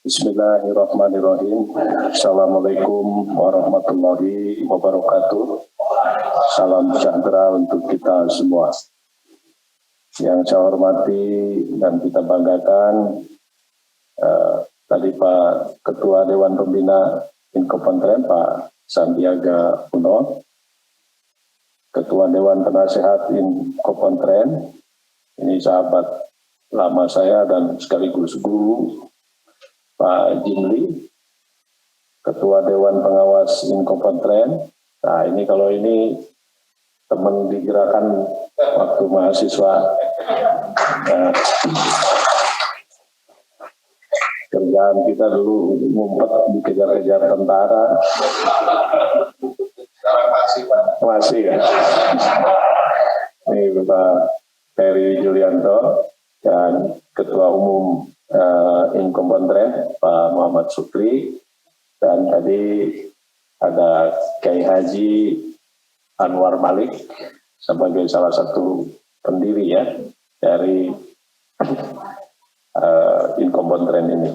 Bismillahirrahmanirrahim. Assalamualaikum warahmatullahi wabarakatuh. Salam sejahtera untuk kita semua. Yang saya hormati dan kita banggakan tadi Pak Ketua Dewan Pembina Inkopontren Pak Sandiaga Uno, Ketua Dewan Penasehat Inkopontren, ini sahabat lama saya dan sekaligus guru, Pak Jimli, Ketua Dewan Pengawas Inkopontren. Nah ini kalau ini teman digerakkan waktu mahasiswa, kerjaan kita dulu ngumpet dikejar-kejar tentara. Sekarang masih Pak. Masih ya. Ini Bapak Ferry Julianto dan Ketua Umum Inkopontren Pak Muhammad Sukri, dan tadi ada Kiai Haji Anwar Malik sebagai salah satu pendiri ya dari Inkopontren ini.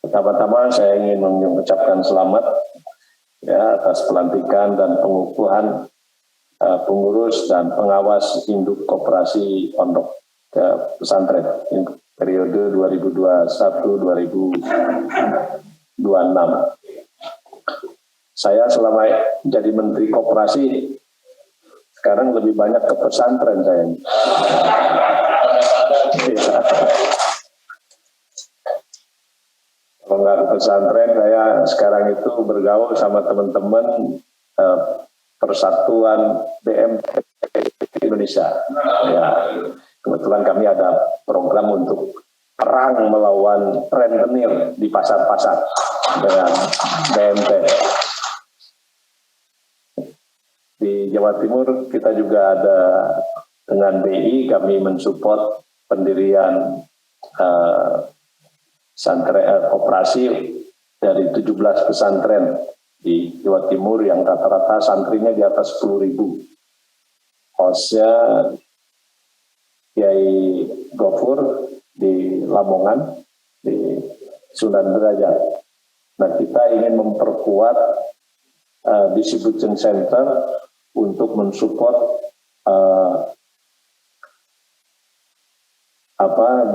Pertama-tama saya ingin mengucapkan selamat ya atas pelantikan dan pengukuhan pengurus dan pengawas induk koperasi pondok pesantren periode 2021-2026. Saya selama jadi Menteri Koperasi sekarang lebih banyak ke pesantren saya. Kalau nggak ke pesantren, saya sekarang itu bergaul sama teman-teman Persatuan BMT Indonesia. Ya, kebetulan kami ada program untuk perang melawan rentenir di pasar-pasar dengan BMT. Di Jawa Timur kita juga ada dengan BI, kami mensupport pendirian koperasi dari 17 pesantren di Jawa Timur yang rata-rata santrinya di atas 10.000. Hostnya Kiai Gofur di Lamongan, di Sunan Derajat. Nah, kita ingin memperkuat distribution center untuk mensupport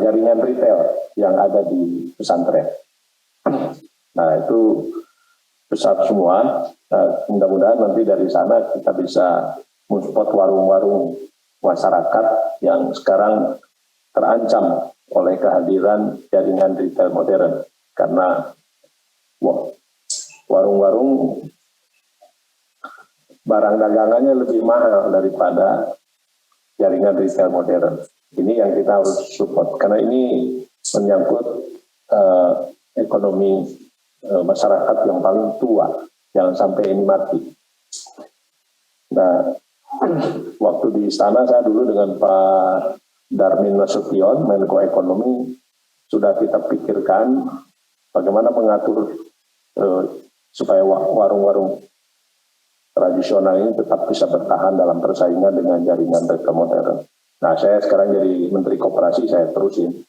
jaringan retail yang ada di pesantren. Nah, itu besar semua. Mudah-mudahan nanti dari sana kita bisa mensupport warung-warung masyarakat yang sekarang terancam oleh kehadiran jaringan retail modern, karena warung-warung barang dagangannya lebih mahal daripada jaringan retail modern. Ini yang kita harus support, karena ini menyangkut ekonomi masyarakat yang paling tua, jangan sampai ini mati. Nah, waktu di istana saya dulu dengan Pak Darmin Nasution, Menko Ekonomi, sudah kita pikirkan bagaimana mengatur supaya warung-warung tradisional ini tetap bisa bertahan dalam persaingan dengan jaringan retail modern. Nah, saya sekarang jadi Menteri Koperasi, saya terusin.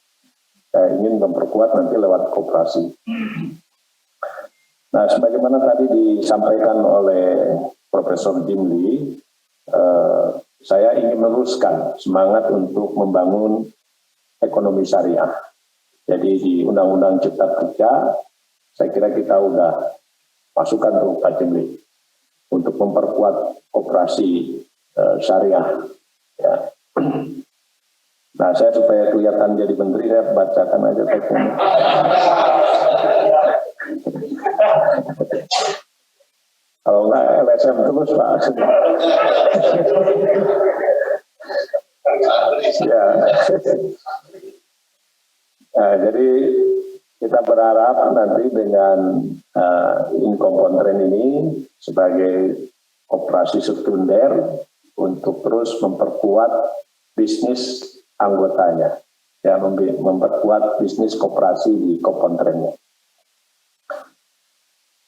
Saya ingin memperkuat nanti lewat koperasi. Nah, sebagaimana tadi disampaikan oleh Profesor Jimli, saya ingin meneruskan semangat untuk membangun ekonomi syariah. Jadi di Undang-Undang Cipta Kerja, saya kira kita udah masukkan tuh Pak Jimli untuk memperkuat koperasi syariah. Ya. Nah, saya supaya kelihatan jadi menteri, saya bacakan aja teksnya. Kalau nggak LSM terus Pak. Ya. Nah, jadi kita berharap nanti dengan Inkopontren ini sebagai operasi sekunder untuk terus memperkuat bisnis anggotanya, ya, memperkuat bisnis koperasi di Kopontrennya.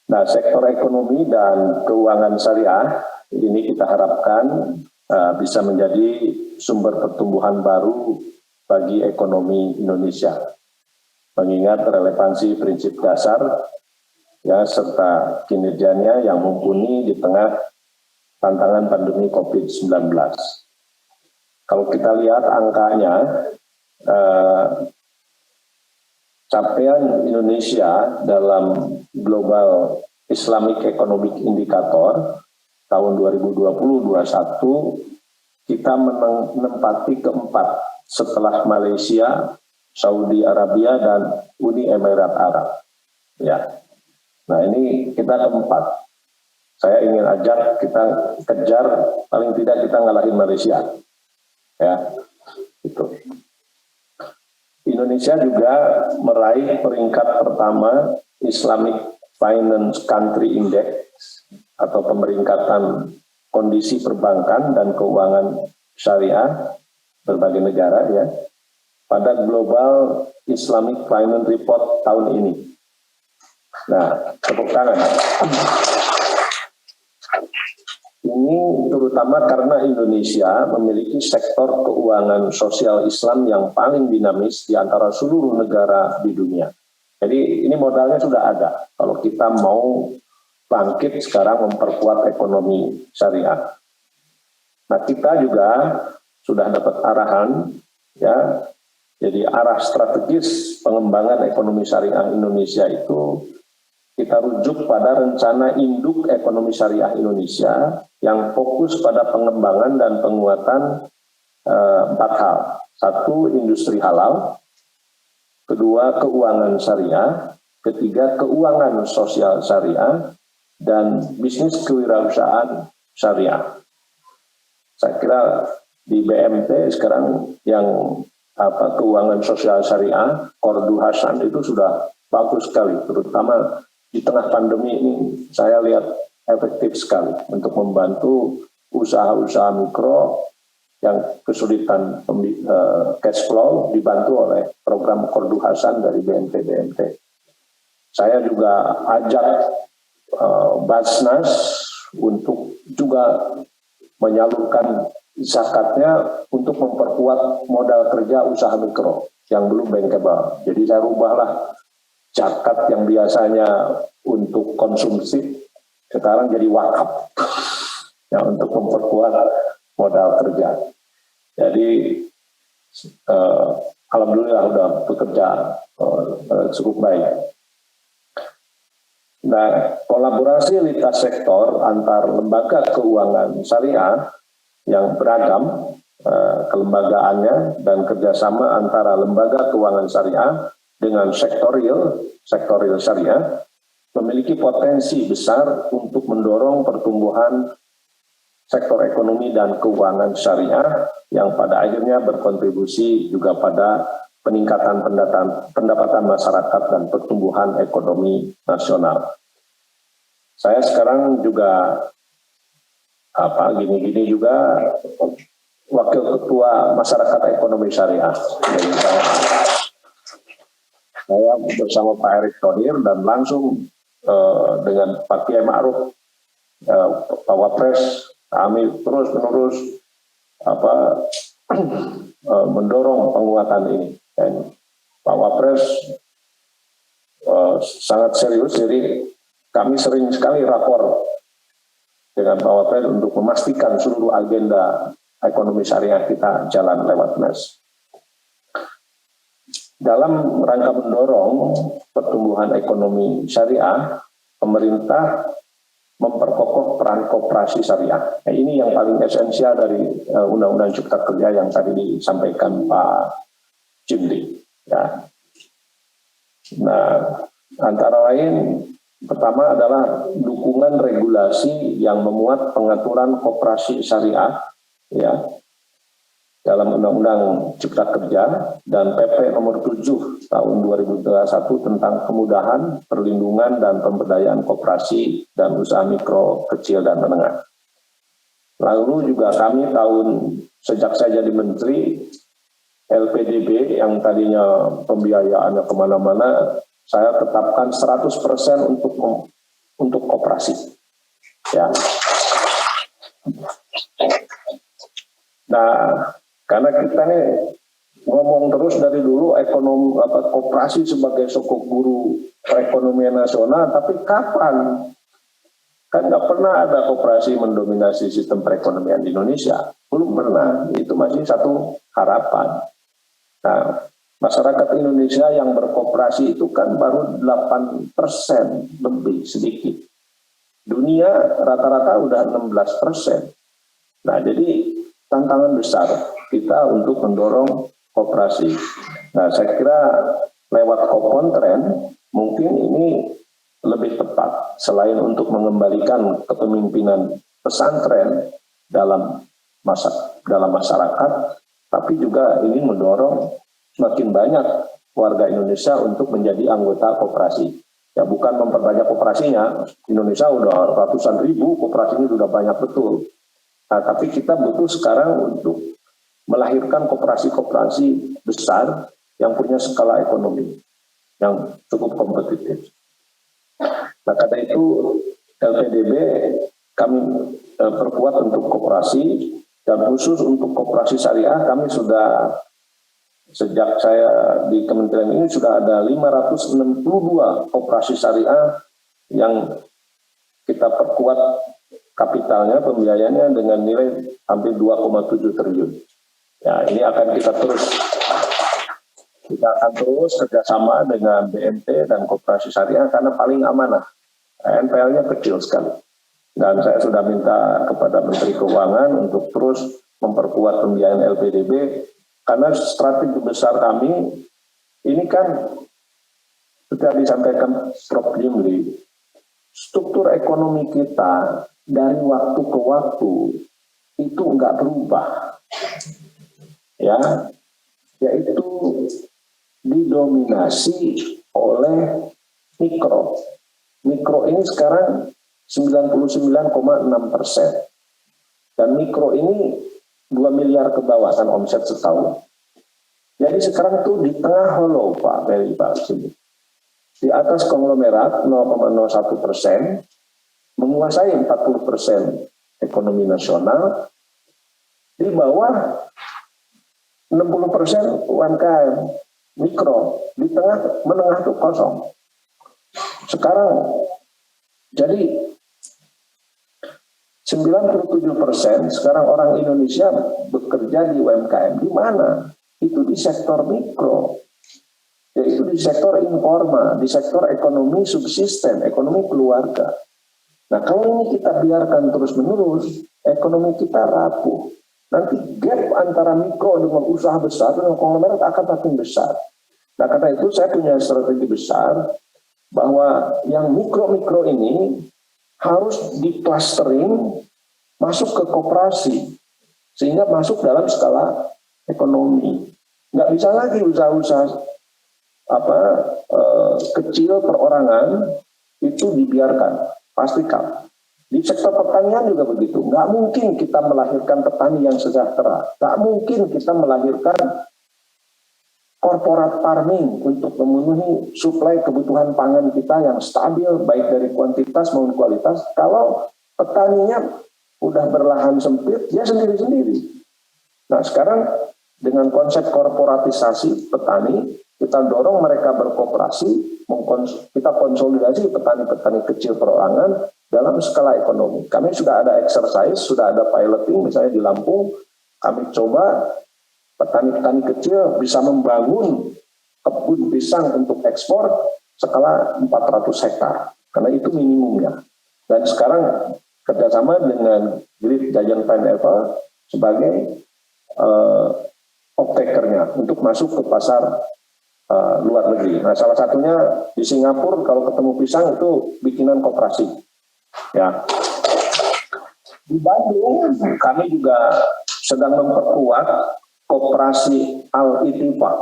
Nah, sektor ekonomi dan keuangan syariah ini kita harapkan bisa menjadi sumber pertumbuhan baru bagi ekonomi Indonesia. mengingat relevansi prinsip dasar ya serta kinerjanya yang mumpuni di tengah tantangan pandemi COVID-19. Kalau kita lihat angkanya, capaian Indonesia dalam Global Islamic Economic Indicator tahun 2020-2021 kita menempati keempat setelah Malaysia, Saudi Arabia, dan Uni Emirat Arab. Ya, nah ini kita keempat. Saya ingin ajak kita kejar, paling tidak kita ngalahin Malaysia. Ya, itu. Indonesia juga meraih peringkat pertama Islamic Finance Country Index atau pemeringkatan kondisi perbankan dan keuangan syariah berbagai negara ya pada Global Islamic Finance Report tahun ini. Nah, tepuk tangan. Ini terutama karena Indonesia memiliki sektor keuangan sosial Islam yang paling dinamis di antara seluruh negara di dunia. Jadi ini modalnya sudah ada. Kalau kita mau bangkit sekarang memperkuat ekonomi syariah. Nah, kita juga sudah dapat arahan, ya. Jadi arah strategis pengembangan ekonomi syariah Indonesia itu kita rujuk pada rencana induk ekonomi syariah Indonesia yang fokus pada pengembangan dan penguatan 4 hal. 1, industri halal. 2, keuangan syariah. 3, keuangan sosial syariah. Dan bisnis kewirausahaan syariah. Saya kira di BMT sekarang yang keuangan sosial syariah, Kordu Hasan itu sudah bagus sekali, terutama di tengah pandemi ini saya lihat efektif sekali untuk membantu usaha-usaha mikro yang kesulitan cash flow dibantu oleh program Kordu Hasan dari BMT. Saya juga ajak Basnas untuk juga menyalurkan zakatnya untuk memperkuat modal kerja usaha mikro yang belum bankable. Jadi saya rubahlah zakat yang biasanya untuk konsumsi sekarang jadi wakaf ya, untuk memperkuat modal kerja. Jadi alhamdulillah sudah bekerja cukup baik. Nah, kolaborasi lintas sektor antar lembaga keuangan syariah yang beragam kelembagaannya dan kerjasama antara lembaga keuangan syariah dengan sektorial syariah memiliki potensi besar untuk mendorong pertumbuhan sektor ekonomi dan keuangan syariah yang pada akhirnya berkontribusi juga pada peningkatan pendapatan masyarakat dan pertumbuhan ekonomi nasional. Saya sekarang juga gini-gini juga wakil ketua masyarakat ekonomi syariah. Saya bersama Pak Erick Thohir dan langsung dengan Pak Kiai Ma'ruf, Pak Wapres, kami terus-menerus mendorong penguatan ini. Dan Pak Wapres sangat serius, jadi kami sering sekali rapor dengan Pak Wapres untuk memastikan seluruh agenda ekonomi syariah kita jalan lewat MES. Dalam rangka mendorong pertumbuhan ekonomi syariah, pemerintah memperkokoh peran koperasi syariah. Nah, ini yang paling esensial dari Undang-Undang Cipta Kerja yang tadi disampaikan Pak Jimli. Ya. Nah, antara lain pertama adalah dukungan regulasi yang memuat pengaturan koperasi syariah, ya, dalam Undang-Undang Cipta Kerja dan PP nomor 7 tahun 2021 tentang kemudahan, perlindungan, dan pemberdayaan koperasi dan usaha mikro, kecil, dan menengah. Lalu juga kami sejak saya jadi menteri, LPDB yang tadinya pembiayaannya kemana-mana, saya tetapkan 100% untuk koperasi. Ya. Nah, karena kita nih ngomong terus dari dulu ekonomi koperasi sebagai sokok guru perekonomian nasional, tapi kapan? Kan nggak pernah ada koperasi mendominasi sistem perekonomian di Indonesia. Belum pernah, itu masih satu harapan. Nah, masyarakat Indonesia yang berkoperasi itu kan baru 8% lebih sedikit. Dunia rata-rata udah 16%. Nah, jadi tantangan besar kita untuk mendorong koperasi. Nah, saya kira lewat Kopontren mungkin ini lebih tepat selain untuk mengembalikan kepemimpinan pesantren dalam masyarakat, tapi juga ingin mendorong semakin banyak warga Indonesia untuk menjadi anggota koperasi. Ya, bukan memperbanyak koperasinya, Indonesia udah ratusan ribu, koperasinya sudah banyak betul. Nah, tapi kita butuh sekarang untuk melahirkan koperasi-koperasi besar yang punya skala ekonomi yang cukup kompetitif. Nah, karena itu LPDB kami perkuat untuk koperasi, dan khusus untuk koperasi syariah kami sudah, sejak saya di kementerian ini sudah ada 562 koperasi syariah yang kita perkuat kapitalnya, pembiayaannya dengan nilai hampir 2,7 triliun. Ya, ini akan kita akan terus kerjasama dengan BNT dan koperasi syariah karena paling amanah. NPL-nya kecil sekali. Dan saya sudah minta kepada Menteri Keuangan untuk terus memperkuat pembiayaan LPDB karena strategi besar kami ini kan sudah disampaikan Prof. Jimli, struktur ekonomi kita dari waktu ke waktu itu enggak berubah, ya, yaitu didominasi oleh mikro. Mikro ini sekarang 99,6%. Dan mikro ini 2 miliar ke bawah kan omset setahun. Jadi sekarang tuh di tengah hollow Pak Ferry, Pak sini. Di atas konglomerat 0,01%, menguasai 40% ekonomi nasional, di bawah 60% UMKM mikro, di tengah menengah itu kosong. Sekarang jadi 97% sekarang orang Indonesia bekerja di UMKM. Di mana? Itu di sektor mikro, yaitu di sektor informal, di sektor ekonomi subsisten, ekonomi keluarga. Nah, kalau ini kita biarkan terus-menerus, ekonomi kita rapuh. Nanti gap antara mikro dengan usaha besar dengan konglomerat akan makin besar. Nah, karena itu saya punya strategi besar bahwa yang mikro-mikro ini harus diklastering masuk ke koperasi sehingga masuk dalam skala ekonomi. Nggak bisa lagi usaha-usaha kecil perorangan itu dibiarkan. Pastikan. Di sektor pertanian juga begitu. Nggak mungkin kita melahirkan petani yang sejahtera. Nggak mungkin kita melahirkan corporate farming untuk memenuhi suplai kebutuhan pangan kita yang stabil baik dari kuantitas maupun kualitas kalau petaninya udah berlahan sempit dia sendiri-sendiri. Nah, sekarang dengan konsep korporatisasi petani kita dorong mereka berkooperasi, kita konsolidasi petani-petani kecil perorangan dalam skala ekonomi. Kami sudah ada exercise, sudah ada piloting misalnya di Lampung, kami coba petani-petani kecil bisa membangun kebun pisang untuk ekspor skala 400 hektar, karena itu minimumnya. Dan sekarang kerjasama dengan Grid Giant Pineapple sebagai off-takernya untuk masuk ke pasar luar negeri. Nah, salah satunya di Singapura kalau ketemu pisang itu bikinan koperasi. Ya. Di Bandung kami juga sedang memperkuat koperasi Al-Ittifaq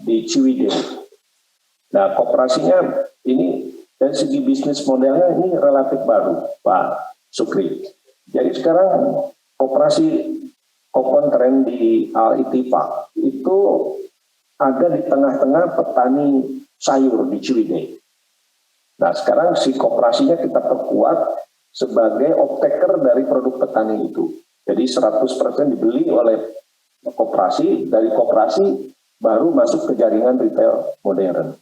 di Ciwidey. Nah, koperasinya ini dari segi bisnis modelnya ini relatif baru, Pak Sukri. Jadi sekarang koperasi Kopontren di Al-Ittifaq itu ada di tengah-tengah petani sayur di Ciwidey. Nah, sekarang si koperasinya kita perkuat sebagai off-taker dari produk petani itu. Jadi 100% dibeli oleh koperasi, dari koperasi baru masuk ke jaringan retail modern.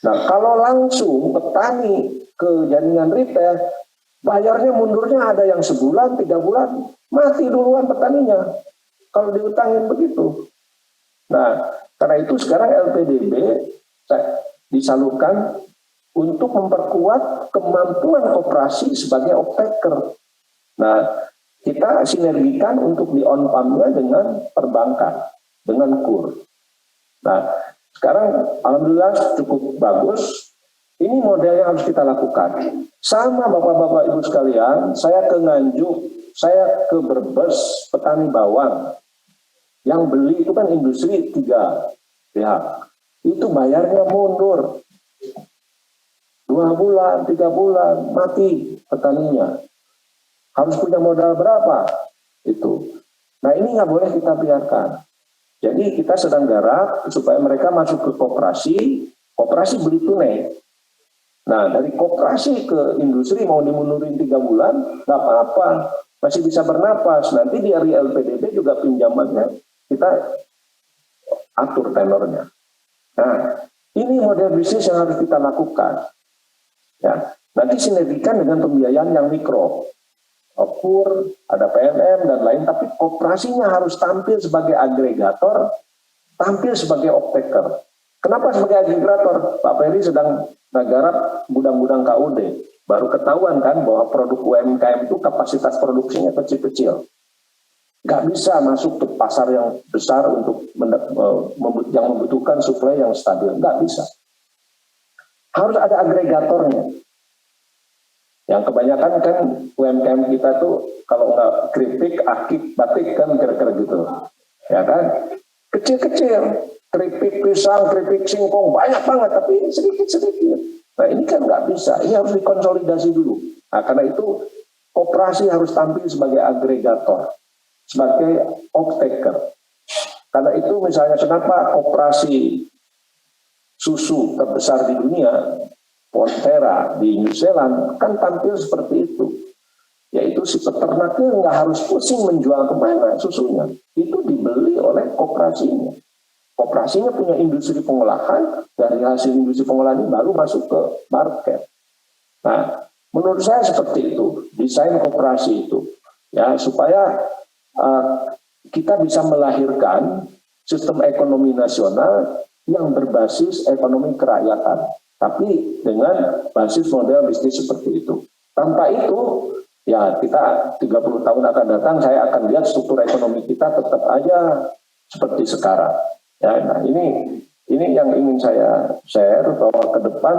Nah, kalau langsung petani ke jaringan retail, bayarnya mundurnya ada yang sebulan, 3 bulan, mati duluan petaninya. Kalau diutangin begitu. Nah, karena itu sekarang LPDB disalurkan untuk memperkuat kemampuan koperasi sebagai off-taker. Nah, kita sinergikan untuk di on-farm-nya dengan perbankan, dengan KUR. Nah, sekarang alhamdulillah cukup bagus. Ini model yang harus kita lakukan. Sama Bapak-Bapak Ibu sekalian, saya ke Nganjuk, saya ke Brebes, petani bawang. Yang beli itu kan industri 3 pihak. Itu bayarnya mundur. 2 bulan, 3 bulan, mati petaninya. Harus punya modal berapa? Itu. Nah, ini nggak boleh kita biarkan. Jadi kita sedang garap supaya mereka masuk ke koperasi beli tunai. Nah, dari koperasi ke industri mau dimundurin 3 bulan, nggak apa-apa, masih bisa bernapas. Nanti di LPDB juga pinjamannya kita atur tenornya. Nah, ini model bisnis yang harus kita lakukan. Ya, nanti sinergikan dengan pembiayaan yang mikro. KUR, ada PNM dan lain, tapi koperasinya harus tampil sebagai agregator, tampil sebagai off-taker. Kenapa sebagai agregator? Pak Ferry sedang menggarap gudang-gudang KUD. Baru ketahuan kan bahwa produk UMKM itu kapasitas produksinya kecil-kecil. Nggak bisa masuk ke pasar yang besar untuk yang membutuhkan suplai yang stabil. Nggak bisa. Harus ada agregatornya. Yang kebanyakan kan UMKM kita tuh kalau nggak keripik, akik, batik kan kira-kira gitu. Ya kan? Kecil-kecil. Keripik pisang, keripik singkong, banyak banget, tapi sedikit-sedikit. Nah, ini kan nggak bisa. Ini harus dikonsolidasi dulu. Nah, karena itu koperasi harus tampil sebagai agregator, sebagai off-taker. Karena itu misalnya kenapa koperasi susu terbesar di dunia, Fonterra di New Zealand, kan tampil seperti itu. Yaitu si peternaknya nggak harus pusing menjual kemana susunya. Itu dibeli oleh koperasinya. Koperasinya punya industri pengolahan, dari hasil industri pengolahan ini baru masuk ke market. Nah, menurut saya seperti itu, desain koperasi itu. Ya, supaya kita bisa melahirkan sistem ekonomi nasional yang berbasis ekonomi kerakyatan. Tapi dengan basis model bisnis seperti itu. Tanpa itu, ya kita 30 tahun akan datang, saya akan lihat struktur ekonomi kita tetap aja seperti sekarang. Ya, nah ini yang ingin saya share bahwa ke depan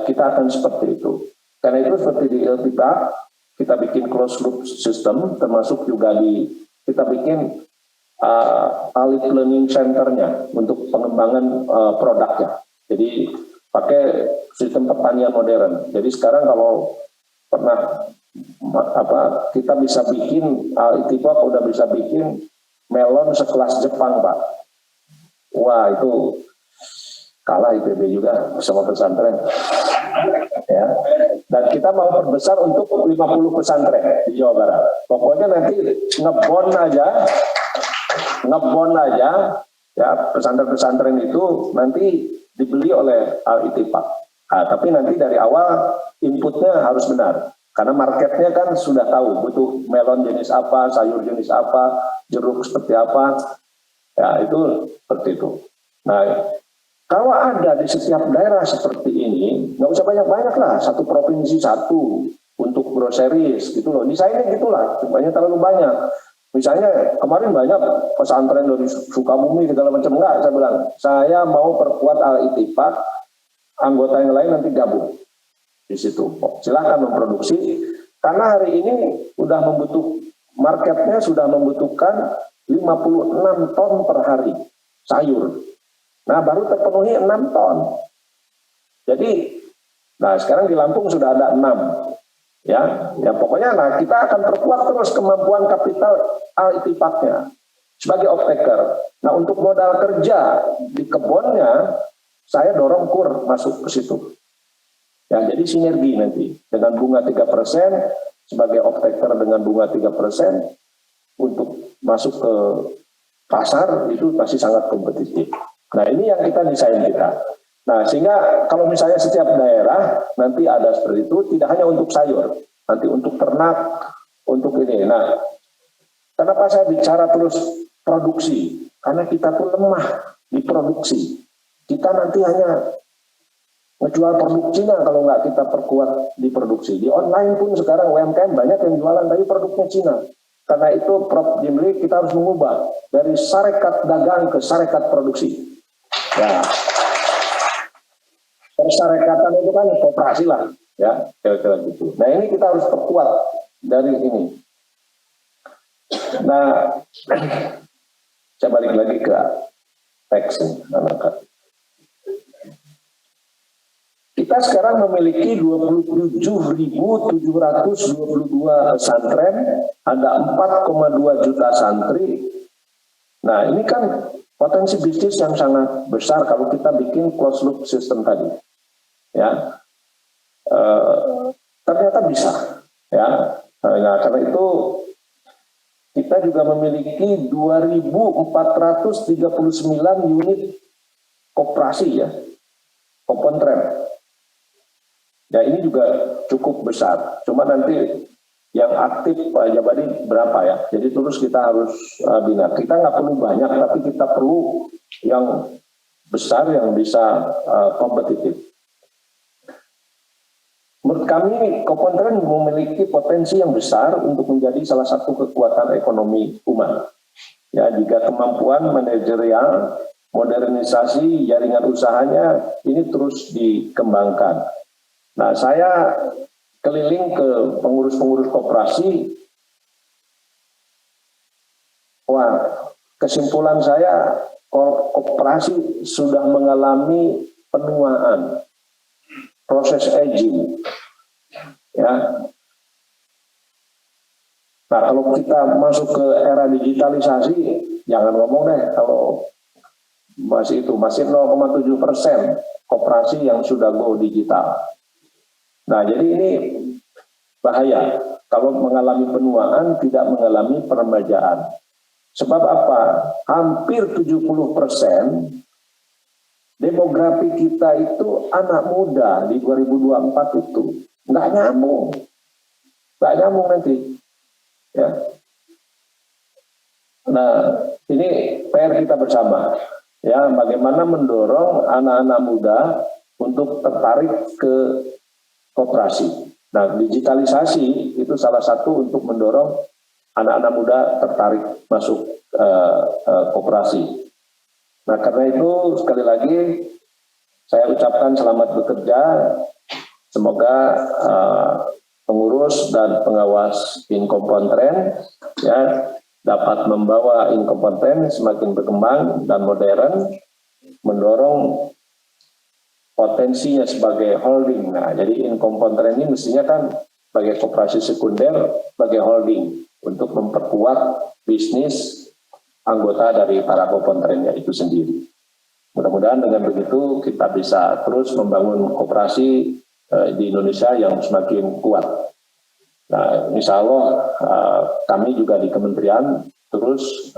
kita akan seperti itu. Karena itu seperti di LPIPA, kita bikin closed loop system, termasuk juga kita bikin alif learning centernya untuk pengembangan produknya. Jadi pakai sistem pertanian modern. Jadi sekarang kalau pernah kita bisa bikin ITIPA udah bisa bikin melon sekelas Jepang, Pak. Wah, itu kalah IPB juga sama pesantren. Ya. Dan kita mau perbesar untuk 50 pesantren di Jawa Barat. Pokoknya nanti ngebon aja ya, pesantren-pesantren itu nanti dibeli oleh Al-Ittifaq. Nah, tapi nanti dari awal inputnya harus benar. Karena marketnya kan sudah tahu butuh melon jenis apa, sayur jenis apa, jeruk seperti apa. Ya, itu seperti itu. Nah, kalau ada di setiap daerah seperti ini, nggak usah banyak-banyak lah, satu provinsi satu untuk groceries gitu loh. Desainnya gitulah, supaya terlalu banyak. Misalnya kemarin banyak pesantren dari Sukabumi segala macam, enggak, saya bilang saya mau perkuat Al-Ittifaq, anggota yang lain nanti gabung di situ. Silakan memproduksi karena hari ini marketnya sudah membutuhkan 56 ton per hari sayur. Nah, baru terpenuhi 6 ton. Jadi, nah sekarang di Lampung sudah ada 6. Ya pokoknya kita akan perkuat terus kemampuan kapital Al-Ittifaqnya sebagai off-taker. Nah, untuk modal kerja di kebunnya saya dorong KUR masuk ke situ. Ya, jadi sinergi nanti dengan bunga 3% sebagai off-taker dengan bunga 3% untuk masuk ke pasar itu masih sangat kompetitif. Nah ini yang kita desain kita. Nah sehingga kalau misalnya setiap daerah nanti ada seperti itu, tidak hanya untuk sayur, nanti untuk ternak, untuk ini. Nah kenapa saya bicara terus produksi? Karena kita tuh lemah di produksi. Kita nanti hanya menjual produk Cina kalau nggak kita perkuat di produksi. Di online pun sekarang UMKM banyak yang jualan dari produknya Cina. Karena itu Prof. Jimli kita harus mengubah dari sarekat dagang ke sarekat produksi. Ya, persarekatan itu kan koperasi lah, ya kira-kira gitu. Nah ini kita harus perkuat dari ini. Nah, saya balik lagi ke teks anak. Kita sekarang memiliki 27.722 pesantren, ada 4,2 juta santri. Nah ini kan potensi bisnis yang sangat besar kalau kita bikin closed loop system tadi. Ya, ternyata bisa. Ya, nah karena itu kita juga memiliki 2.439 unit koperasi ya, kopontren. Ya ini juga cukup besar. Cuma nanti yang aktif Pak Jabadi berapa ya? Jadi terus kita harus bina. Kita nggak perlu banyak, tapi kita perlu yang besar yang bisa kompetitif. Menurut kami, Kopontren memiliki potensi yang besar untuk menjadi salah satu kekuatan ekonomi umat. Ya, jika kemampuan manajerial, modernisasi jaringan usahanya ini terus dikembangkan. Nah, saya keliling ke pengurus-pengurus koperasi. Wah, kesimpulan saya, koperasi sudah mengalami penuaan, proses aging. Ya. Nah, kalau kita masuk ke era digitalisasi, jangan ngomong deh kalau masih 0,7% koperasi yang sudah go digital. Nah, jadi ini bahaya kalau mengalami penuaan, tidak mengalami peremajaan. Sebab apa? Hampir 70% demografi kita itu anak muda di 2024 itu nggak nyambung nanti. Ya. Nah, ini PR kita bersama. Ya, bagaimana mendorong anak-anak muda untuk tertarik ke koperasi. Nah, digitalisasi itu salah satu untuk mendorong anak-anak muda tertarik masuk koperasi. Nah, karena itu sekali lagi saya ucapkan selamat bekerja. Semoga pengurus dan pengawas Inkopontren ya dapat membawa Inkopontren semakin berkembang dan modern, mendorong potensinya sebagai holding. Nah, jadi Inkopontren ini mestinya kan sebagai koperasi sekunder, sebagai holding untuk memperkuat bisnis anggota dari para kopontrennya itu sendiri. Mudah-mudahan dengan begitu kita bisa terus membangun koperasi di Indonesia yang semakin kuat. Nah, insya Allah kami juga di kementerian terus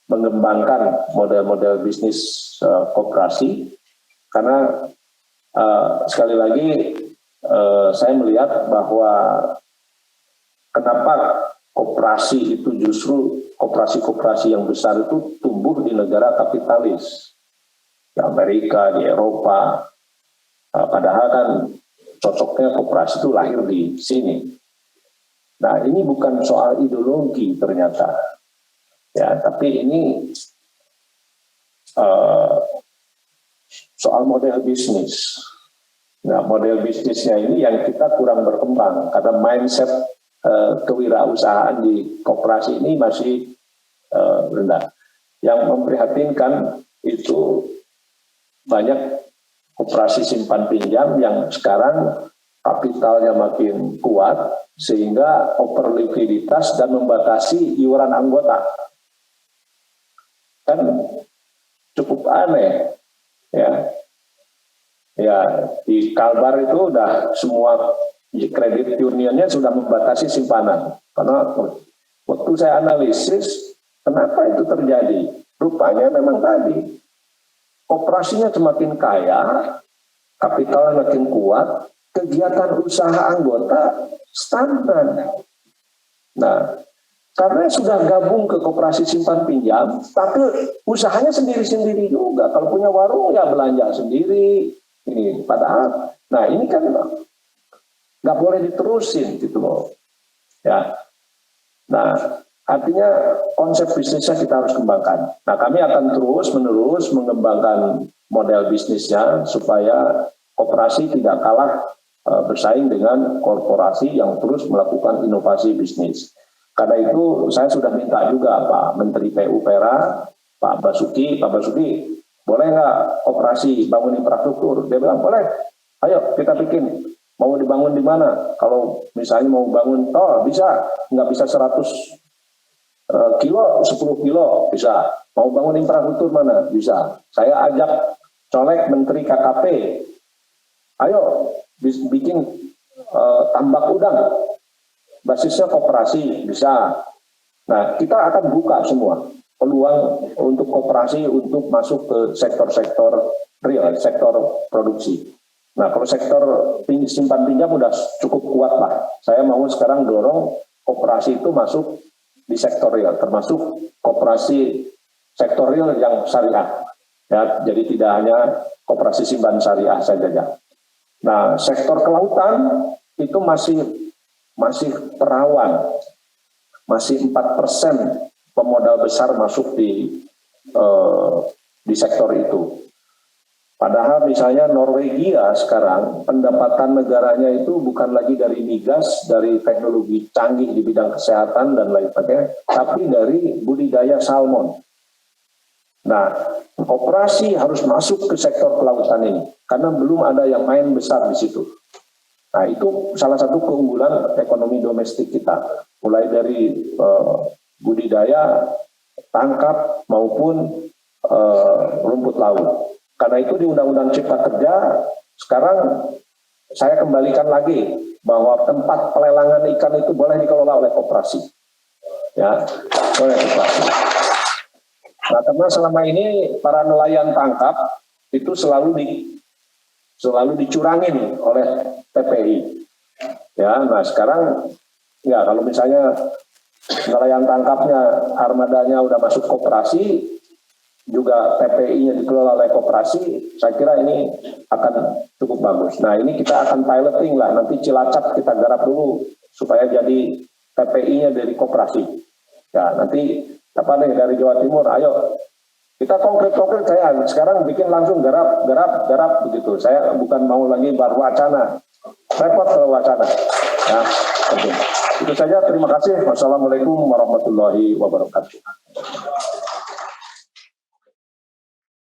mengembangkan model-model bisnis koperasi, karena sekali lagi saya melihat bahwa kenapa koperasi itu justru koperasi-koperasi yang besar itu tumbuh di negara kapitalis, di Amerika, di Eropa, padahal kan cocoknya koperasi itu lahir di sini. Nah, ini bukan soal ideologi ternyata, ya, tapi ini soal model bisnis. Nah, model bisnisnya ini yang kita kurang berkembang karena mindset kewirausahaan di koperasi ini masih rendah. Yang memprihatinkan itu banyak koperasi simpan pinjam yang sekarang kapitalnya makin kuat sehingga over likuiditas dan membatasi iuran anggota. Kan cukup aneh, ya. Ya, di Kalbar itu udah semua kredit unionnya sudah membatasi simpanan. Karena waktu saya analisis Kenapa itu terjadi? Rupanya memang tadi, koperasinya semakin kaya, kapitalnya makin kuat, kegiatan usaha anggota stagnan. Nah, karena sudah gabung ke koperasi simpan pinjam, tapi usahanya sendiri-sendiri juga. Kalau punya warung ya belanja sendiri. Ini padahal, nah ini kan nggak boleh diterusin gitu loh. Ya, nah artinya konsep bisnisnya kita harus kembangkan. Nah kami akan terus-menerus mengembangkan model bisnisnya supaya koperasi tidak kalah bersaing dengan korporasi yang terus melakukan inovasi bisnis. Karena itu saya sudah minta juga Pak Menteri PUPera, Pak Basuki, boleh nggak koperasi bangun infrastruktur? Dia bilang boleh, ayo kita bikin. Mau dibangun di mana? Kalau misalnya mau bangun tol bisa, nggak bisa 100 kilo, 10 kilo bisa. Mau bangun infrastruktur mana? Bisa. Saya ajak colek Menteri KKP, ayo bikin tambak udang, basisnya koperasi, bisa. Nah, kita akan buka semua peluang untuk koperasi untuk masuk ke sektor-sektor real, sektor produksi. Nah, kalau sektor simpan pinjam udah cukup kuat lah. Saya mau sekarang dorong koperasi itu masuk di sektor real, termasuk koperasi sektor real yang syariah. Ya, jadi tidak hanya koperasi simpan syariah saja. Nah, sektor kelautan itu masih perawan, masih 4% pemodal besar masuk di sektor itu. Padahal misalnya Norwegia sekarang pendapatan negaranya itu bukan lagi dari migas, dari teknologi canggih di bidang kesehatan dan lain sebagainya, tapi dari budidaya salmon. Nah, koperasi harus masuk ke sektor kelautan ini karena belum ada yang main besar di situ. Nah, itu salah satu keunggulan ekonomi domestik kita, mulai dari budidaya, tangkap maupun rumput laut. Karena itu di Undang-Undang Cipta Kerja sekarang saya kembalikan lagi bahwa tempat pelelangan ikan itu boleh dikelola oleh koperasi. Ya, oleh koperasi. Nah, karena selama ini para nelayan tangkap itu selalu dicurangin oleh TPI. Ya, nah sekarang ya kalau misalnya nelayan tangkapnya armadanya udah masuk koperasi, juga TPI-nya dikelola oleh koperasi, saya kira ini akan cukup bagus. Nah, ini kita akan piloting lah, nanti Cilacap kita garap dulu supaya jadi TPI-nya dari koperasi. Ya, nanti apa nih dari Jawa Timur, ayo kita konkret saya sekarang bikin langsung garap begitu. Saya bukan mau lagi berwacana, repot kalau wacana. Ya, oke. Itu saja, terima kasih. Wassalamualaikum warahmatullahi wabarakatuh.